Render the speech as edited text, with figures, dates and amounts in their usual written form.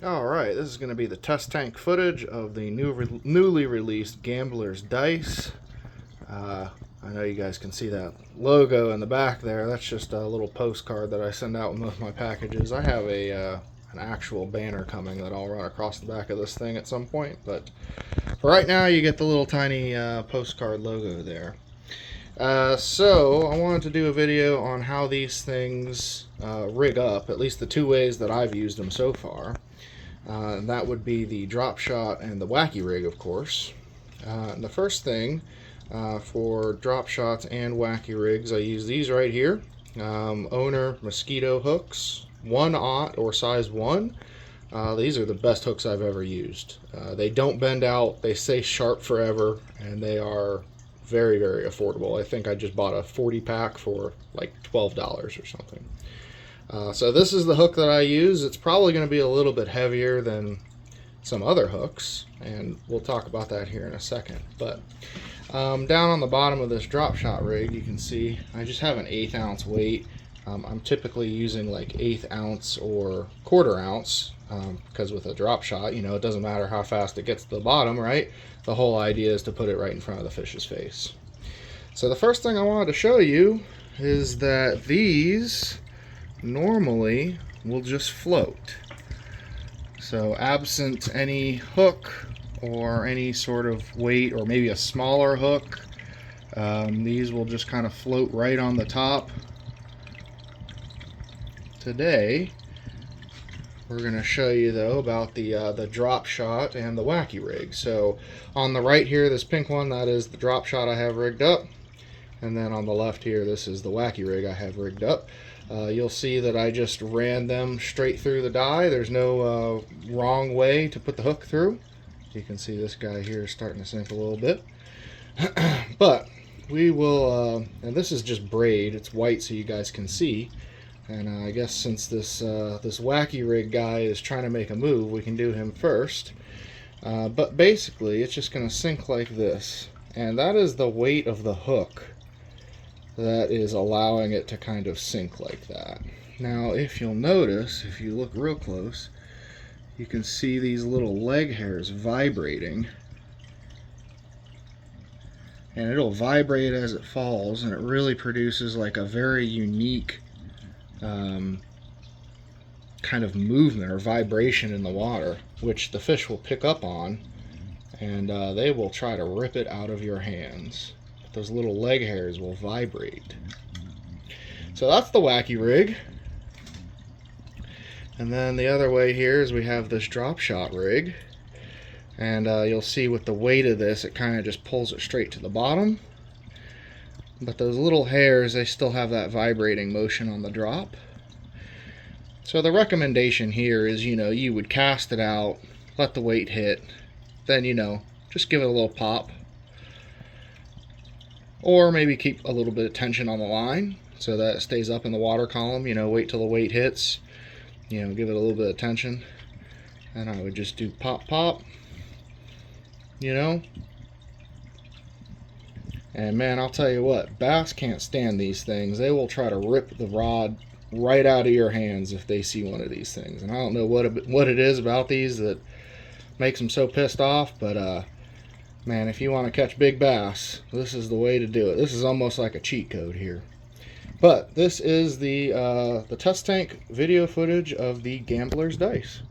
Alright, this is going to be the test tank footage of the newly released Gamblers dice. I know you guys can see that logo in the back there. That's just a little postcard that I send out with most of my packages. I have an actual banner coming that I'll run across the back of this thing at some point, but for right now you get the little tiny postcard logo there. So I wanted to do a video on how these things rig up, at least the two ways that I've used them so far. And that would be the drop shot and the wacky rig, of course. And the first thing for drop shots and wacky rigs, I use these right here. Owner mosquito hooks, 1/0 or size 1. These are the best hooks I've ever used. They don't bend out, they stay sharp forever, and they are very, very affordable. I think I just bought a 40 pack for like $12 or something. So this is the hook that I use. It's probably going to be a little bit heavier than some other hooks, and we'll talk about that here in a second. But down on the bottom of this drop shot rig, you can see I just have an 1/8 ounce weight. I'm typically using like 1/8 ounce or 1/4 ounce because with a drop shot, you know, it doesn't matter how fast it gets to the bottom, right? The whole idea is to put it right in front of the fish's face. So the first thing I wanted to show you is that these normally will just float. So absent any hook or any sort of weight, or maybe a smaller hook, these will just kind of float right on the top. Today we're going to show you though about the drop shot and the wacky rig. So on the right here, this pink one, that is the drop shot I have rigged up, and then on the left here, this is the wacky rig I have rigged up. You'll see that I just ran them straight through the die. There's no wrong way to put the hook through. You can see this guy here is starting to sink a little bit. But we will, and this is just braid. It's white so you guys can see. And I guess since this wacky rig guy is trying to make a move, we can do him first. But basically, it's just going to sink like this. And that is the weight of the hook that is allowing it to kind of sink like that. Now, if you'll notice, if you look real close, you can see these little leg hairs vibrating. And it'll vibrate as it falls, and it really produces like a very unique kind of movement or vibration in the water, which the fish will pick up on, and they will try to rip it out of your hands. Those little leg hairs will vibrate. So that's the wacky rig. And then the other way here is we have this drop shot rig, and you'll see with the weight of this, it kind of just pulls it straight to the bottom. But those little hairs, they still have that vibrating motion on the drop. So the recommendation here is, you know, you would cast it out, let the weight hit, then, you know, just give it a little pop. Or maybe keep a little bit of tension on the line so that it stays up in the water column. You know, wait till the weight hits, you know, give it a little bit of tension. And I would just do pop, pop, you know. And man, I'll tell you what, bass can't stand these things. They will try to rip the rod right out of your hands if they see one of these things. And I don't know what it is about these that makes them so pissed off, but man, if you want to catch big bass, this is the way to do it. This is almost like a cheat code here. But this is the test tank video footage of the Gamblers dice.